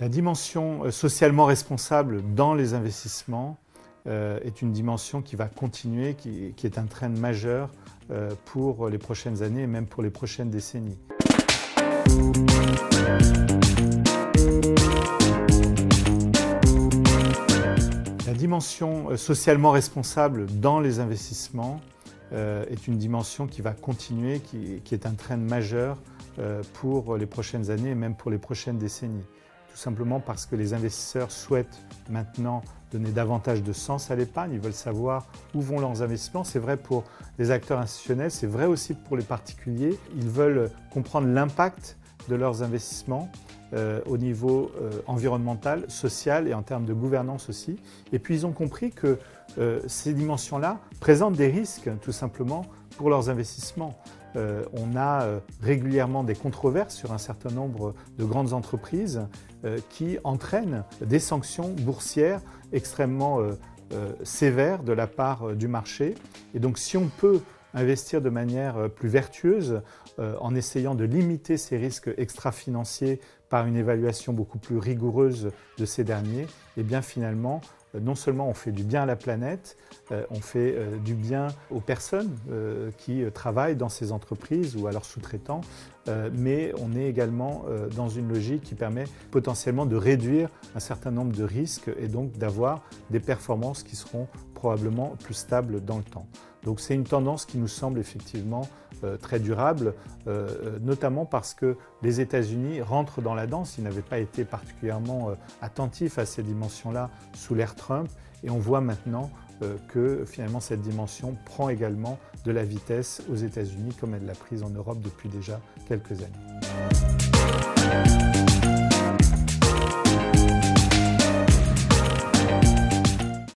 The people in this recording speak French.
La dimension socialement responsable dans les investissements est une dimension qui va continuer, qui est un trend majeur pour les prochaines années et même pour les prochaines décennies. La dimension socialement responsable dans les investissements est une dimension qui va continuer, qui est un trend majeur pour les prochaines années et même pour les prochaines décennies. Tout simplement parce que les investisseurs souhaitent maintenant donner davantage de sens à l'épargne, ils veulent savoir où vont leurs investissements. C'est vrai pour les acteurs institutionnels, c'est vrai aussi pour les particuliers. Ils veulent comprendre l'impact de leurs investissements au niveau environnemental, social et en termes de gouvernance aussi. Et puis ils ont compris que ces dimensions-là présentent des risques tout simplement pour leurs investissements. On a régulièrement des controverses sur un certain nombre de grandes entreprises qui entraînent des sanctions boursières extrêmement sévères de la part du marché. Et donc si on peut investir de manière plus vertueuse en essayant de limiter ces risques extra-financiers par une évaluation beaucoup plus rigoureuse de ces derniers, et bien finalement, non seulement on fait du bien à la planète, on fait du bien aux personnes qui travaillent dans ces entreprises ou à leurs sous-traitants, mais on est également dans une logique qui permet potentiellement de réduire un certain nombre de risques et donc d'avoir des performances qui seront probablement plus stables dans le temps. Donc c'est une tendance qui nous semble effectivement très durable, notamment parce que les États-Unis rentrent dans la danse. Ils n'avaient pas été particulièrement attentifs à ces dimensions-là sous l'ère Trump et on voit maintenant que finalement cette dimension prend également de la vitesse aux États-Unis comme elle l'a prise en Europe depuis déjà quelques années.